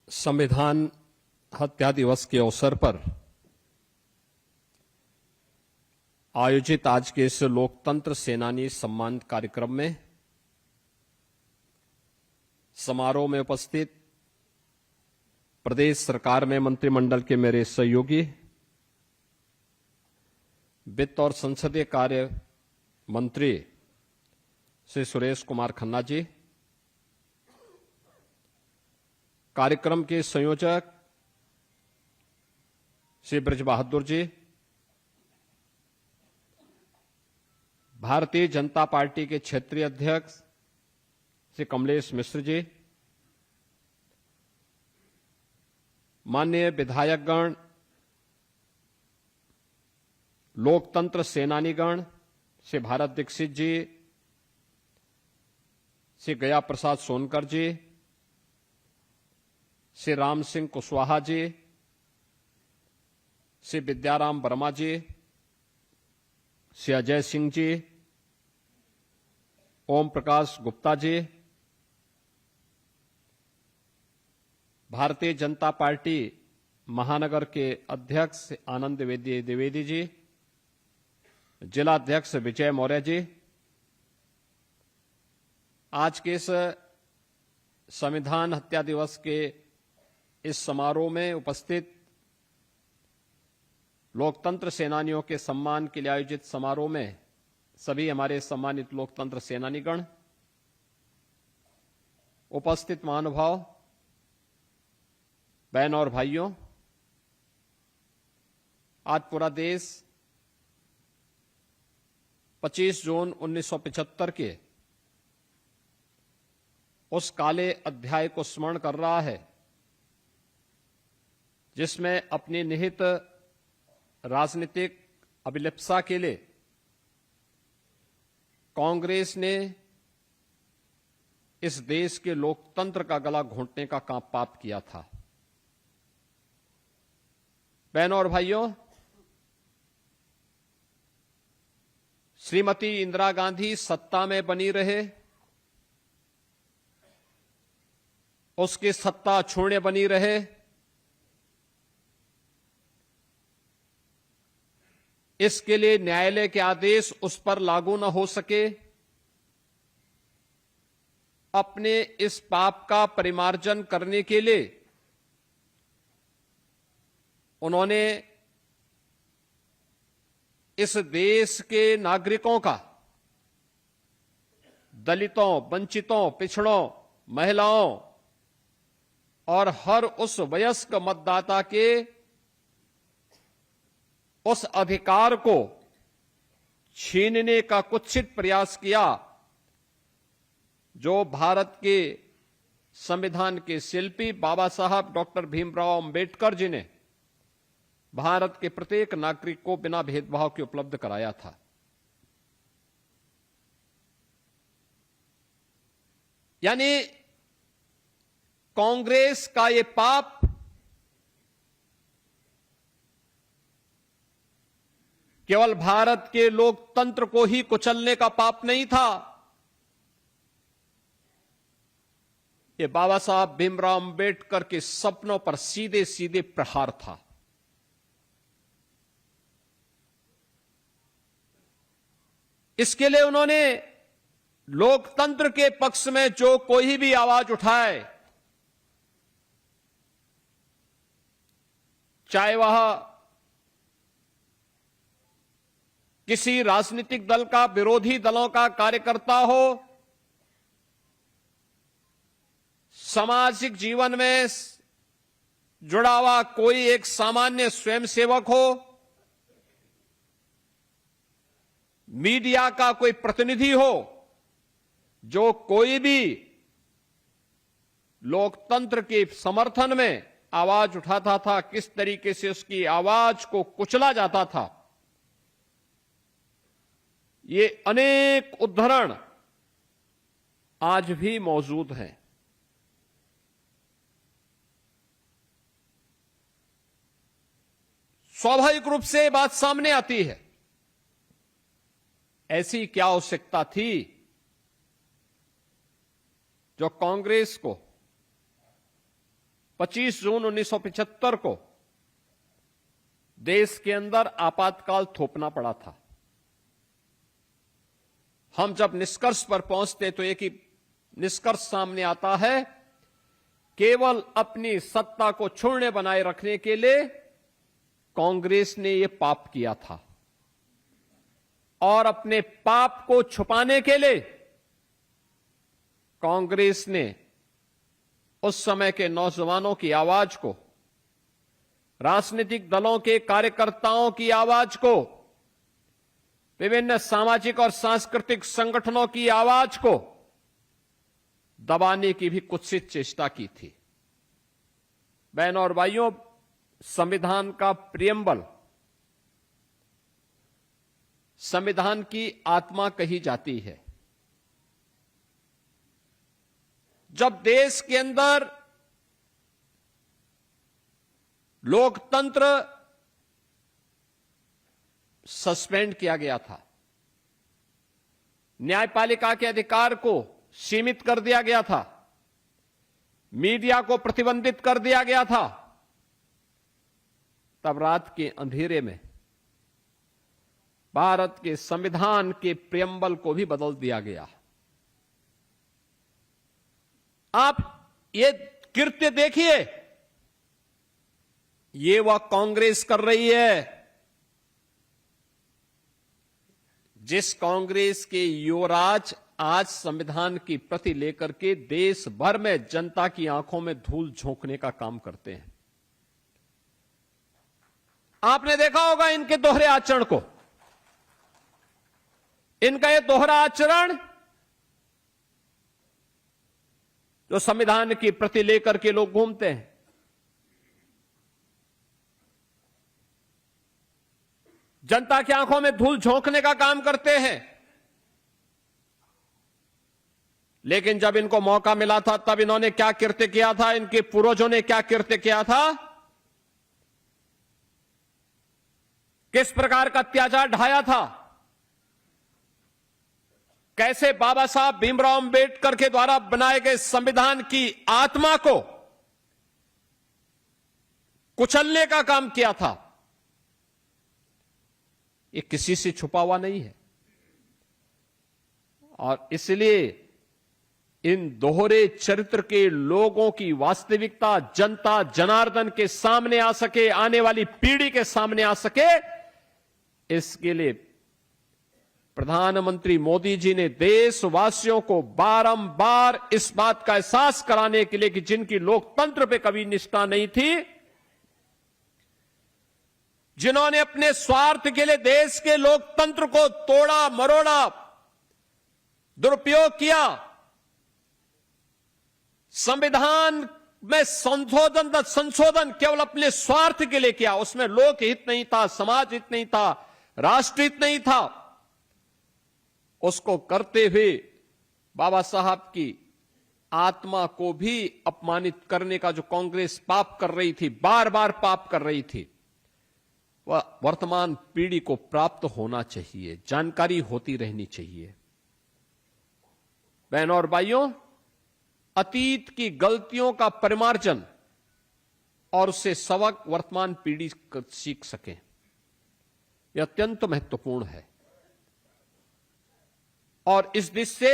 संविधान हत्या दिवस के अवसर पर आयोजित आज के इस लोकतंत्र सेनानी सम्मान कार्यक्रम में समारोह में उपस्थित प्रदेश सरकार में मंत्रिमंडल के मेरे सहयोगी, वित्त और संसदीय कार्य मंत्री श्री सुरेश कुमार खन्ना जी, कार्यक्रम के संयोजक श्री ब्रज बहादुर जी, भारतीय जनता पार्टी के क्षेत्रीय अध्यक्ष श्री कमलेश मिश्र जी, माननीय विधायकगण, लोकतंत्र सेनानीगण श्री भारत दीक्षित जी, श्री गया प्रसाद सोनकर जी, श्री राम सिंह कुशवाहा जी, श्री विद्याराम वर्मा जी, श्री अजय सिंह जी, ओम प्रकाश गुप्ता जी, भारतीय जनता पार्टी महानगर के अध्यक्ष आनंद द्विवेदी जी, जिला अध्यक्ष विजय मौर्य जी, आज के इस संविधान हत्या दिवस के इस समारोह में उपस्थित लोकतंत्र सेनानियों के सम्मान के लिए आयोजित समारोह में सभी हमारे सम्मानित लोकतंत्र सेनानीगण, उपस्थित महानुभाव, बहन और भाइयों, आज पूरा देश 25 जून 1975 के उस काले अध्याय को स्मरण कर रहा है जिसमें अपनी निहित राजनीतिक अभिलिप्सा के लिए कांग्रेस ने इस देश के लोकतंत्र का गला घोंटने का काम पाप किया था। बहनों और भाइयों, श्रीमती इंदिरा गांधी सत्ता में बनी रहे, उसकी सत्ता छोड़ने बनी रहे, इसके लिए न्यायालय के आदेश उस पर लागू न हो सके, अपने इस पाप का परिमार्जन करने के लिए उन्होंने इस देश के नागरिकों का, दलितों, वंचितों, पिछड़ों, महिलाओं और हर उस वयस्क मतदाता के उस अधिकार को छीनने का कुत्सित प्रयास किया जो भारत के संविधान के शिल्पी बाबा साहब डॉक्टर भीमराव अंबेडकर जी ने भारत के प्रत्येक नागरिक को बिना भेदभाव के उपलब्ध कराया था। यानी कांग्रेस का ये पाप केवल भारत के लोकतंत्र को ही कुचलने का पाप नहीं था, ये बाबा साहब भीमराव अंबेडकर के सपनों पर सीधे सीधे प्रहार था। इसके लिए उन्होंने लोकतंत्र के पक्ष में जो कोई भी आवाज उठाए, चाहे वह किसी राजनीतिक दल का, विरोधी दलों का कार्यकर्ता हो, सामाजिक जीवन में जुड़ा हुआ कोई एक सामान्य स्वयंसेवक हो, मीडिया का कोई प्रतिनिधि हो, जो कोई भी लोकतंत्र के समर्थन में आवाज उठाता था, किस तरीके से उसकी आवाज को कुचला जाता था, ये अनेक उदाहरण आज भी मौजूद हैं। स्वाभाविक रूप से बात सामने आती है, ऐसी क्या आवश्यकता थी जो कांग्रेस को 25 जून 1975 को देश के अंदर आपातकाल थोपना पड़ा था। हम जब निष्कर्ष पर पहुंचते तो एक ही निष्कर्ष सामने आता है, केवल अपनी सत्ता को क्षुण्ण बनाए रखने के लिए कांग्रेस ने यह पाप किया था और अपने पाप को छुपाने के लिए कांग्रेस ने उस समय के नौजवानों की आवाज को, राजनीतिक दलों के कार्यकर्ताओं की आवाज को, विभिन्न सामाजिक और सांस्कृतिक संगठनों की आवाज को दबाने की भी कुत्सित चेष्टा की थी। बहनों और भाइयों, संविधान का प्रियम्बल संविधान की आत्मा कही जाती है। जब देश के अंदर लोकतंत्र सस्पेंड किया गया था, न्यायपालिका के अधिकार को सीमित कर दिया गया था, मीडिया को प्रतिबंधित कर दिया गया था, तब रात के अंधेरे में भारत के संविधान के प्रियम्बल को भी बदल दिया गया। आप ये कृत्य देखिए, ये वह कांग्रेस कर रही है जिस कांग्रेस के युवराज आज संविधान की प्रति लेकर के देश भर में जनता की आंखों में धूल झोंकने का काम करते हैं। आपने देखा होगा इनके दोहरे आचरण को, इनका यह दोहरा आचरण जो संविधान की प्रति लेकर के लोग घूमते हैं, जनता की आंखों में धूल झोंकने का काम करते हैं। लेकिन जब इनको मौका मिला था तब इन्होंने क्या कृत्य किया था, इनके पूर्वजों ने क्या कृत्य किया था, किस प्रकार का अत्याचार ढाया था, कैसे बाबा साहब भीमराव अंबेडकर के द्वारा बनाए गए संविधान की आत्मा को कुचलने का काम किया था, ये किसी से छुपा हुआ नहीं है। और इसलिए इन दोहरे चरित्र के लोगों की वास्तविकता जनता जनार्दन के सामने आ सके, आने वाली पीढ़ी के सामने आ सके, इसके लिए प्रधानमंत्री मोदी जी ने देशवासियों को बारंबार इस बात का एहसास कराने के लिए कि जिनकी लोकतंत्र पे कभी निष्ठा नहीं थी, जिन्होंने अपने स्वार्थ के लिए देश के लोकतंत्र को तोड़ा मरोड़ा, दुरुपयोग किया, संविधान में संशोधन केवल अपने स्वार्थ के लिए किया, उसमें लोक हित नहीं था, समाज हित नहीं था, राष्ट्र हित नहीं था, उसको करते हुए बाबा साहब की आत्मा को भी अपमानित करने का जो कांग्रेस पाप कर रही थी, बार बार पाप कर रही थी, वह वर्तमान पीढ़ी को प्राप्त होना चाहिए, जानकारी होती रहनी चाहिए। बहनों और भाइयों, अतीत की गलतियों का परिमार्जन और उससे सबक वर्तमान पीढ़ी सीख सके, यह अत्यंत महत्वपूर्ण है। और इस दिशा से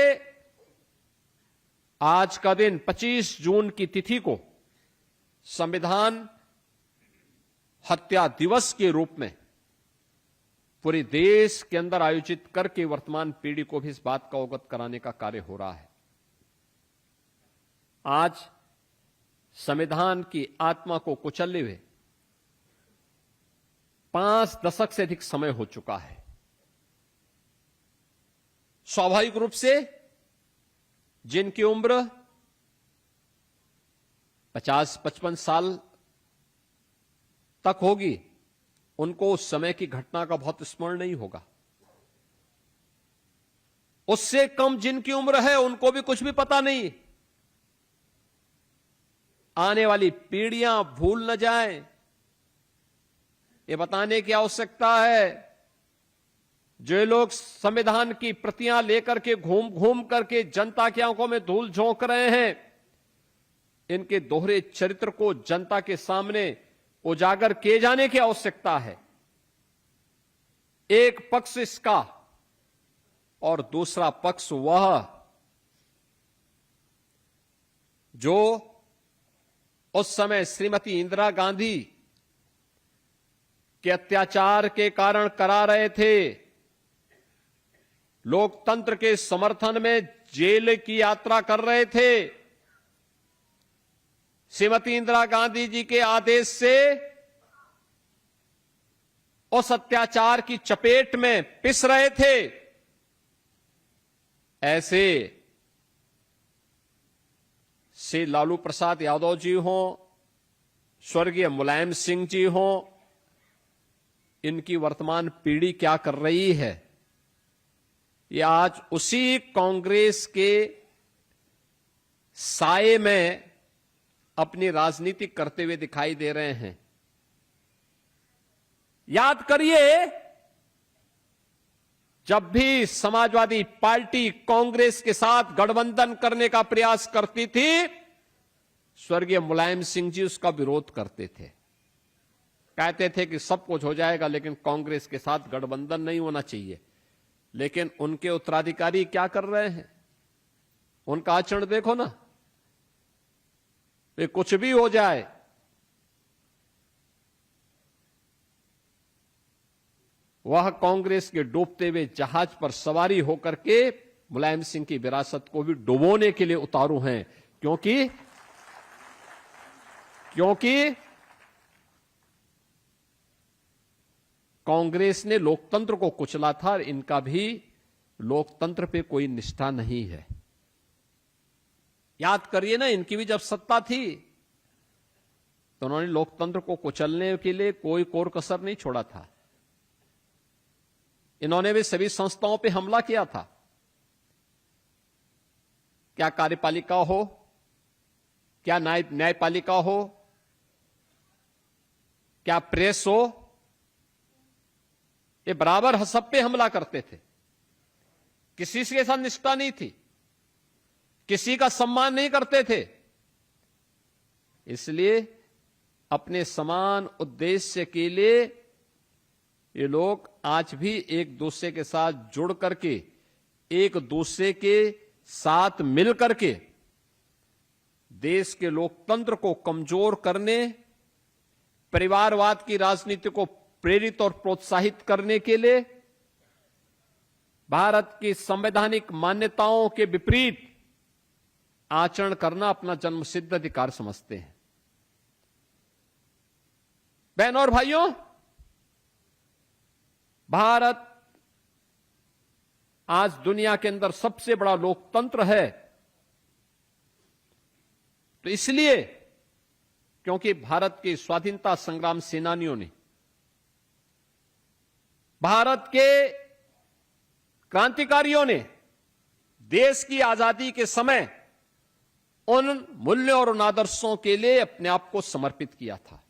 आज का दिन 25 जून की तिथि को संविधान हत्या दिवस के रूप में पूरे देश के अंदर आयोजित करके वर्तमान पीढ़ी को भी इस बात का अवगत कराने का कार्य हो रहा है। आज संविधान की आत्मा को कुचलने हुए 5 दशक से अधिक समय हो चुका है। स्वाभाविक रूप से जिनकी उम्र 50-55 साल तक होगी, उनको उस समय की घटना का बहुत स्मरण नहीं होगा। उससे कम जिनकी उम्र है उनको भी कुछ भी पता नहीं। आने वाली पीढ़ियां भूल न जाएं, ये बताने की आवश्यकता है। जो लोग संविधान की प्रतियां लेकर के घूम घूम करके जनता की आंखों में धूल झोंक रहे हैं, इनके दोहरे चरित्र को जनता के सामने उजागर किए जाने की आवश्यकता है। एक पक्ष इसका और दूसरा पक्ष वह जो उस समय श्रीमती इंदिरा गांधी के अत्याचार के कारण करा रहे थे, लोकतंत्र के समर्थन में जेल की यात्रा कर रहे थे। श्रीमती इंदिरा गांधी जी के आदेश से उस अत्याचार की चपेट में पिस रहे थे। ऐसे श्री लालू प्रसाद यादव जी हों, स्वर्गीय मुलायम सिंह जी हों, इनकी वर्तमान पीढ़ी क्या कर रही है, ये आज उसी कांग्रेस के साए में अपनी राजनीति करते हुए दिखाई दे रहे हैं। याद करिए, जब भी समाजवादी पार्टी कांग्रेस के साथ गठबंधन करने का प्रयास करती थी, स्वर्गीय मुलायम सिंह जी उसका विरोध करते थे। कहते थे कि सब कुछ हो जाएगा लेकिन कांग्रेस के साथ गठबंधन नहीं होना चाहिए। लेकिन उनके उत्तराधिकारी क्या कर रहे हैं, उनका आचरण देखो ना। वे कुछ भी हो जाए, वह कांग्रेस के डूबते हुए जहाज पर सवारी होकर के मुलायम सिंह की विरासत को भी डुबोने के लिए उतारू हैं। क्योंकि कांग्रेस ने लोकतंत्र को कुचला था और इनका भी लोकतंत्र पे कोई निष्ठा नहीं है। याद करिए ना, इनकी भी जब सत्ता थी तो उन्होंने लोकतंत्र को कुचलने के लिए कोई कोर कसर नहीं छोड़ा था। इन्होंने भी सभी संस्थाओं पे हमला किया था। क्या कार्यपालिका हो, क्या न्यायपालिका हो, क्या प्रेस हो, ये बराबर सब पे हमला करते थे। किसी के साथ निष्ठा नहीं थी, किसी का सम्मान नहीं करते थे। इसलिए अपने समान उद्देश्य के लिए ये लोग आज भी एक दूसरे के साथ जुड़ करके, एक दूसरे के साथ मिल करके देश के लोकतंत्र को कमजोर करने, परिवारवाद की राजनीति को प्रेरित और प्रोत्साहित करने के लिए, भारत की संवैधानिक मान्यताओं के विपरीत आचरण करना अपना जन्मसिद्ध अधिकार समझते हैं। बहनों और भाइयों, भारत आज दुनिया के अंदर सबसे बड़ा लोकतंत्र है, तो इसलिए क्योंकि भारत के स्वाधीनता संग्राम सेनानियों ने, भारत के क्रांतिकारियों ने देश की आजादी के समय उन मूल्यों और उन आदर्शों के लिए अपने आप को समर्पित किया था।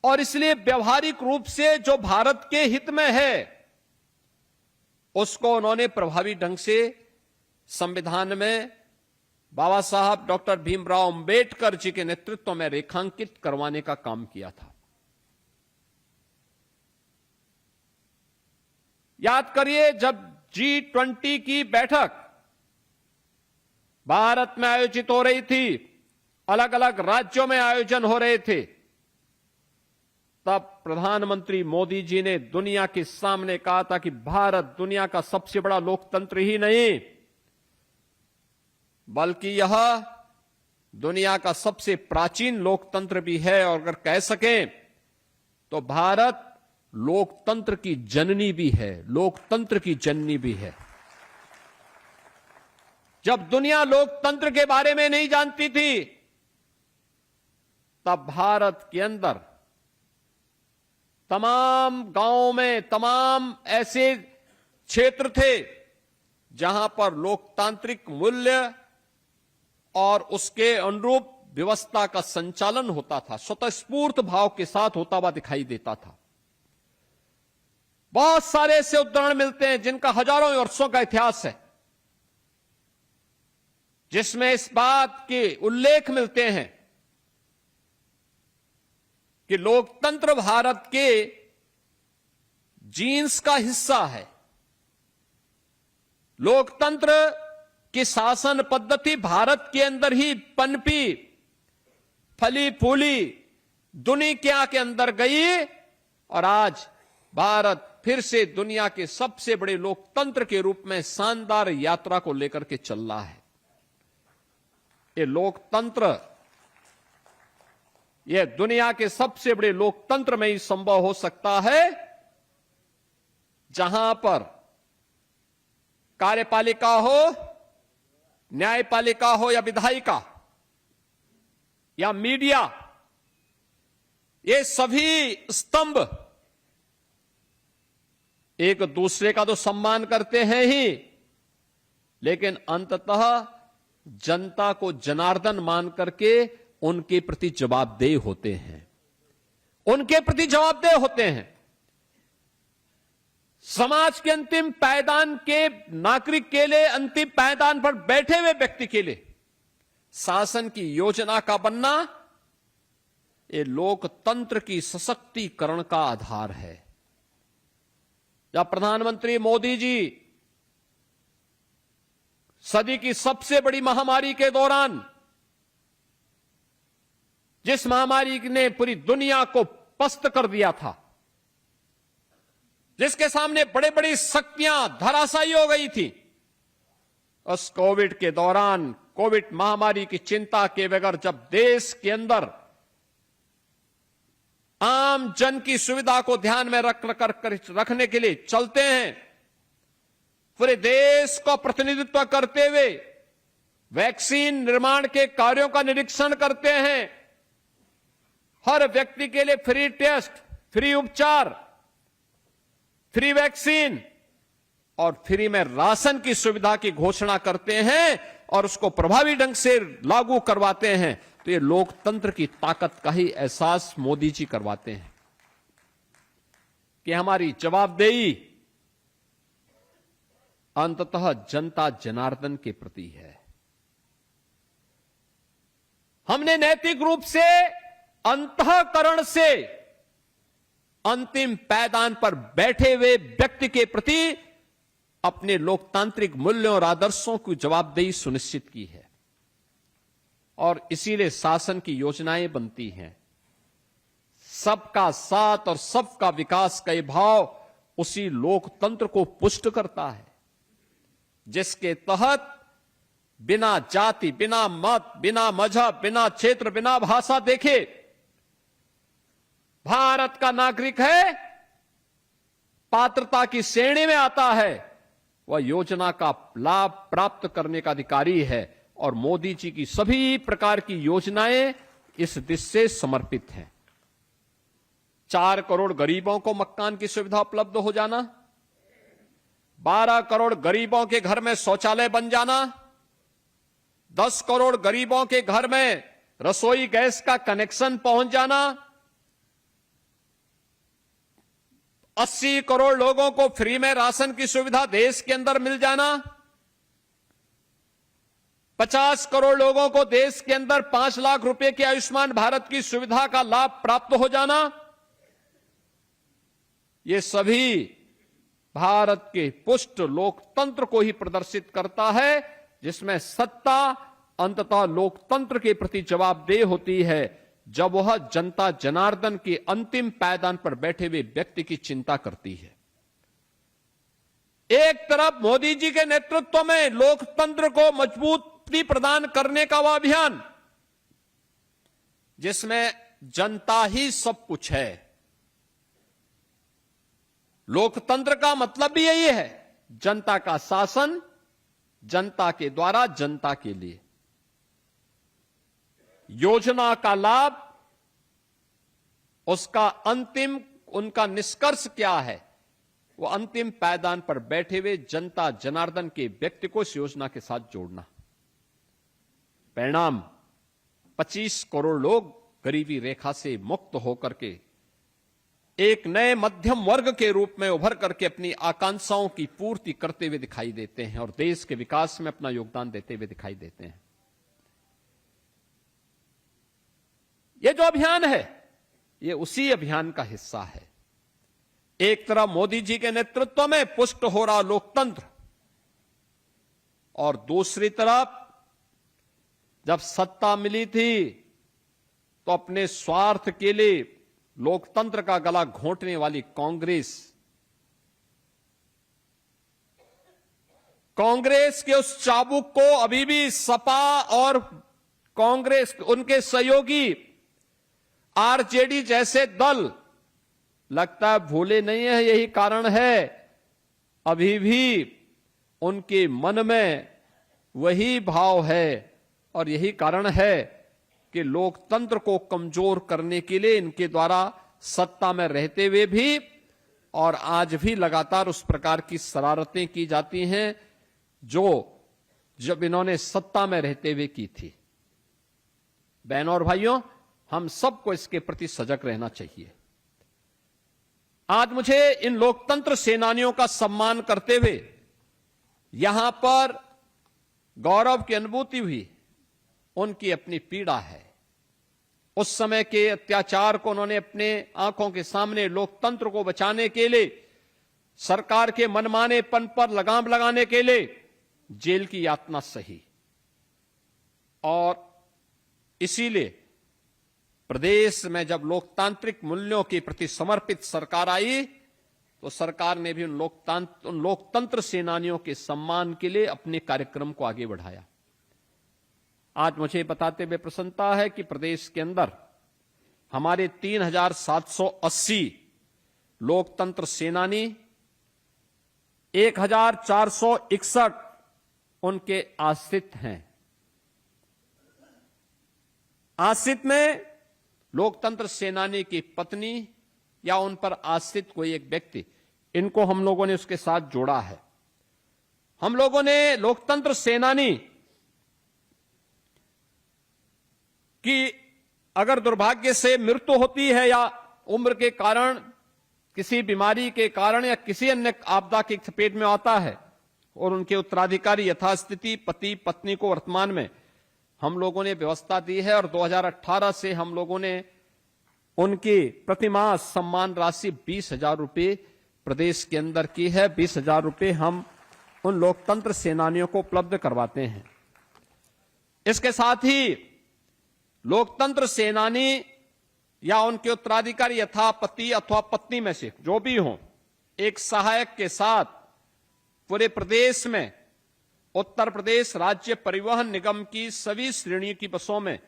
और इसलिए व्यवहारिक रूप से जो भारत के हित में है, उसको उन्होंने प्रभावी ढंग से संविधान में बाबा साहब डॉक्टर भीमराव अंबेडकर जी के नेतृत्व में रेखांकित करवाने का काम किया था। याद करिए, जब G20 की बैठक भारत में आयोजित हो रही थी, अलग अलग राज्यों में आयोजन हो रहे थे, तब प्रधानमंत्री मोदी जी ने दुनिया के सामने कहा था कि भारत दुनिया का सबसे बड़ा लोकतंत्र ही नहीं, बल्कि यह दुनिया का सबसे प्राचीन लोकतंत्र भी है, और अगर कह सकें तो भारत लोकतंत्र की जननी भी है, लोकतंत्र की जननी भी है। जब दुनिया लोकतंत्र के बारे में नहीं जानती थी, तब भारत के अंदर तमाम गांवों में तमाम ऐसे क्षेत्र थे जहां पर लोकतांत्रिक मूल्य और उसके अनुरूप व्यवस्था का संचालन होता था, स्वतःस्फूर्त भाव के साथ होता हुआ दिखाई देता था। बहुत सारे ऐसे उदाहरण मिलते हैं जिनका हजारों वर्षों का इतिहास है। जिसमें इस बात के उल्लेख मिलते हैं कि लोकतंत्र भारत के जीन्स का हिस्सा है। लोकतंत्र की शासन पद्धति भारत के अंदर ही पनपी, फली फूली, दुनिया के अंदर गई और आज भारत फिर से दुनिया के सबसे बड़े लोकतंत्र के रूप में शानदार यात्रा को लेकर के चल रहा है। ये लोकतंत्र, यह दुनिया के सबसे बड़े लोकतंत्र में ही संभव हो सकता है जहां पर कार्यपालिका हो, न्यायपालिका हो या विधायिका या मीडिया, ये सभी स्तंभ एक दूसरे का तो सम्मान करते हैं ही, लेकिन अंततः जनता को जनार्दन मान करके उनके प्रति जवाबदेह होते हैं, उनके प्रति जवाबदेह होते हैं। समाज के अंतिम पायदान के नागरिक के लिए, अंतिम पायदान पर बैठे हुए व्यक्ति के लिए शासन की योजना का बनना, ये लोकतंत्र की सशक्तिकरण का आधार है। जब प्रधानमंत्री मोदी जी सदी की सबसे बड़ी महामारी के दौरान, जिस महामारी ने पूरी दुनिया को पस्त कर दिया था, जिसके सामने बड़ी बड़ी शक्तियां धराशायी हो गई थी, उस कोविड के दौरान, कोविड महामारी की चिंता के बगैर जब देश के अंदर आम जन की सुविधा को ध्यान में रखने के लिए चलते हैं, पूरे देश को प्रतिनिधित्व करते हुए वैक्सीन निर्माण के कार्यों का निरीक्षण करते हैं, हर व्यक्ति के लिए फ्री टेस्ट, फ्री उपचार, फ्री वैक्सीन और फ्री में राशन की सुविधा की घोषणा करते हैं और उसको प्रभावी ढंग से लागू करवाते हैं, तो ये लोकतंत्र की ताकत का ही एहसास मोदी जी करवाते हैं कि हमारी जवाबदेही अंततः जनता जनार्दन के प्रति है। हमने नैतिक रूप से, अंतःकरण से अंतिम पायदान पर बैठे हुए व्यक्ति के प्रति अपने लोकतांत्रिक मूल्यों और आदर्शों की जवाबदेही सुनिश्चित की है और इसीलिए शासन की योजनाएं बनती हैं। सबका साथ और सबका विकास का ये भाव उसी लोकतंत्र को पुष्ट करता है, जिसके तहत बिना जाति, बिना मत, बिना मजहब, बिना क्षेत्र, बिना भाषा देखे भारत का नागरिक है, पात्रता की श्रेणी में आता है, वह योजना का लाभ प्राप्त करने का अधिकारी है और मोदी जी की सभी प्रकार की योजनाएं इस दिशा से समर्पित हैं। 4 करोड़ गरीबों को मकान की सुविधा उपलब्ध हो जाना, 12 करोड़ गरीबों के घर में शौचालय बन जाना, 10 करोड़ गरीबों के घर में रसोई गैस का कनेक्शन पहुंच जाना, 80 करोड़ लोगों को फ्री में राशन की सुविधा देश के अंदर मिल जाना, 50 करोड़ लोगों को देश के अंदर 5 लाख रुपए की आयुष्मान भारत की सुविधा का लाभ प्राप्त हो जाना, ये सभी भारत के पुष्ट लोकतंत्र को ही प्रदर्शित करता है, जिसमें सत्ता अंततः लोकतंत्र के प्रति जवाबदेह होती है जब वह जनता जनार्दन के अंतिम पायदान पर बैठे हुए व्यक्ति की चिंता करती है। एक तरफ मोदी जी के नेतृत्व में लोकतंत्र को मजबूती प्रदान करने का वह अभियान, जिसमें जनता ही सब कुछ है। लोकतंत्र का मतलब भी यही है, जनता का शासन, जनता के द्वारा, जनता के लिए। योजना का लाभ, उसका अंतिम, उनका निष्कर्ष क्या है, वो अंतिम पायदान पर बैठे हुए जनता जनार्दन के व्यक्ति को इस योजना के साथ जोड़ना। परिणाम 25 करोड़ लोग गरीबी रेखा से मुक्त होकर के एक नए मध्यम वर्ग के रूप में उभर करके अपनी आकांक्षाओं की पूर्ति करते हुए दिखाई देते हैं और देश के विकास में अपना योगदान देते हुए दिखाई देते हैं। ये जो अभियान है, ये उसी अभियान का हिस्सा है। एक तरफ मोदी जी के नेतृत्व में पुष्ट हो रहा लोकतंत्र, और दूसरी तरफ जब सत्ता मिली थी तो अपने स्वार्थ के लिए लोकतंत्र का गला घोंटने वाली कांग्रेस के उस चाबुक को अभी भी सपा और कांग्रेस उनके सहयोगी आरजेडी जैसे दल लगता है भूले नहीं है। यही कारण है अभी भी उनके मन में वही भाव है, और यही कारण है कि लोकतंत्र को कमजोर करने के लिए इनके द्वारा सत्ता में रहते हुए भी और आज भी लगातार उस प्रकार की शरारतें की जाती हैं जो जब इन्होंने सत्ता में रहते हुए की थी। बहनों और भाइयों, हम सबको इसके प्रति सजग रहना चाहिए। आज मुझे इन लोकतंत्र सेनानियों का सम्मान करते हुए यहां पर गौरव की अनुभूति हुई। उनकी अपनी पीड़ा है। उस समय के अत्याचार को उन्होंने अपने आंखों के सामने लोकतंत्र को बचाने के लिए, सरकार के मनमानेपन पर लगाम लगाने के लिए जेल की यातना सही, और इसीलिए प्रदेश में जब लोकतांत्रिक मूल्यों के प्रति समर्पित सरकार आई तो सरकार ने भी उन लोकतंत्र सेनानियों के सम्मान के लिए अपने कार्यक्रम को आगे बढ़ाया। आज मुझे बताते हुए प्रसन्नता है कि प्रदेश के अंदर हमारे 3,780 लोकतंत्र सेनानी, 1,461 उनके आश्रित हैं। आश्रित में लोकतंत्र सेनानी की पत्नी या उन पर आश्रित कोई एक व्यक्ति, इनको हम लोगों ने उसके साथ जोड़ा है। हम लोगों ने लोकतंत्र सेनानी की अगर दुर्भाग्य से मृत्यु होती है या उम्र के कारण, किसी बीमारी के कारण या किसी अन्य आपदा की चपेट में आता है और उनके उत्तराधिकारी यथास्थिति पति पत्नी को वर्तमान में हम लोगों ने व्यवस्था दी है, और 2018 से हम लोगों ने उनकी प्रतिमाह सम्मान राशि 20,000 रुपये प्रदेश के अंदर की है। 20,000 रुपये हम उन लोकतंत्र सेनानियों को उपलब्ध करवाते हैं। इसके साथ ही लोकतंत्र सेनानी या उनके उत्तराधिकारी यथा पति अथवा पत्नी में से जो भी हों, एक सहायक के साथ पूरे प्रदेश में उत्तर प्रदेश राज्य परिवहन निगम की सभी श्रेणी की बसों में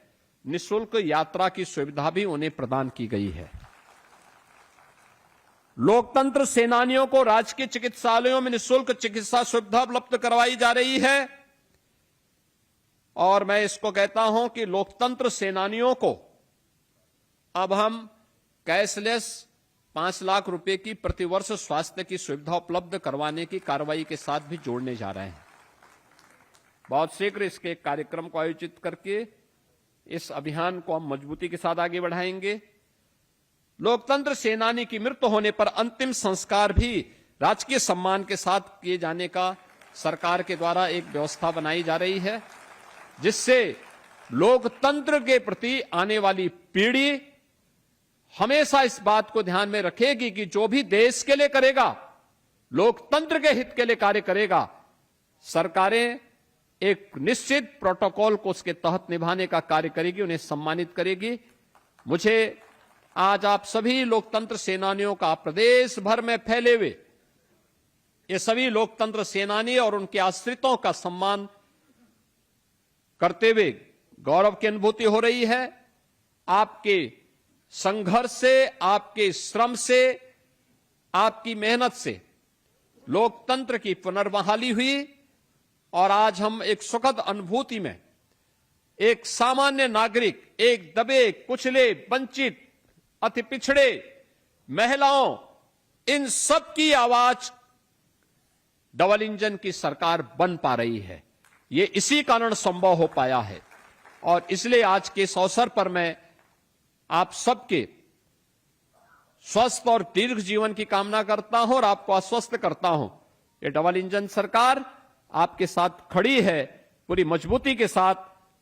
निःशुल्क यात्रा की सुविधा भी उन्हें प्रदान की गई है। लोकतंत्र सेनानियों को राजकीय चिकित्सालयों में निःशुल्क चिकित्सा सुविधा उपलब्ध करवाई जा रही है, और मैं इसको कहता हूं कि लोकतंत्र सेनानियों को अब हम कैशलेस 5 लाख रुपए की प्रतिवर्ष स्वास्थ्य की सुविधा उपलब्ध करवाने की कार्रवाई के साथ भी जोड़ने जा रहे हैं। बहुत शीघ्र इसके कार्यक्रम को आयोजित करके इस अभियान को हम मजबूती के साथ आगे बढ़ाएंगे। लोकतंत्र सेनानी की मृत्यु होने पर अंतिम संस्कार भी राजकीय सम्मान के साथ किए जाने का सरकार के द्वारा एक व्यवस्था बनाई जा रही है, जिससे लोकतंत्र के प्रति आने वाली पीढ़ी हमेशा इस बात को ध्यान में रखेगी कि जो भी देश के लिए करेगा, लोकतंत्र के हित के लिए कार्य करेगा, सरकारें एक निश्चित प्रोटोकॉल को उसके तहत निभाने का कार्य करेगी, उन्हें सम्मानित करेगी। मुझे आज आप सभी लोकतंत्र सेनानियों का प्रदेश भर में फैले हुए ये सभी लोकतंत्र सेनानी और उनके आश्रितों का सम्मान करते हुए गौरव की अनुभूति हो रही है। आपके संघर्ष से, आपके श्रम से, आपकी मेहनत से लोकतंत्र की पुनर्बहाली हुई, और आज हम एक सुखद अनुभूति में एक सामान्य नागरिक, एक दबे कुचले वंचित अति पिछड़े महिलाओं, इन सब की आवाज डबल इंजन की सरकार बन पा रही है। ये इसी कारण संभव हो पाया है, और इसलिए आज के इस अवसर पर मैं आप सबके स्वस्थ और दीर्घ जीवन की कामना करता हूं और आपको आश्वस्त करता हूं, ये डबल इंजन सरकार आपके साथ खड़ी है, पूरी मजबूती के साथ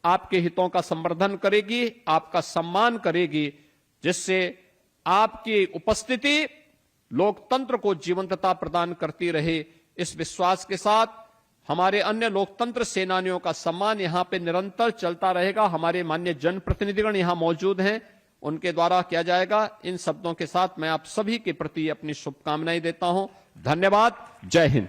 आपके हितों का संवर्धन करेगी, आपका सम्मान करेगी, जिससे आपकी उपस्थिति लोकतंत्र को जीवंतता प्रदान करती रहे। इस विश्वास के साथ हमारे अन्य लोकतंत्र सेनानियों का सम्मान यहां पे निरंतर चलता रहेगा। हमारे माननीय जनप्रतिनिधिगण यहां मौजूद हैं, उनके द्वारा किया जाएगा। इन शब्दों के साथ मैं आप सभी के प्रति अपनी शुभकामनाएं देता हूं। धन्यवाद। जय हिंद।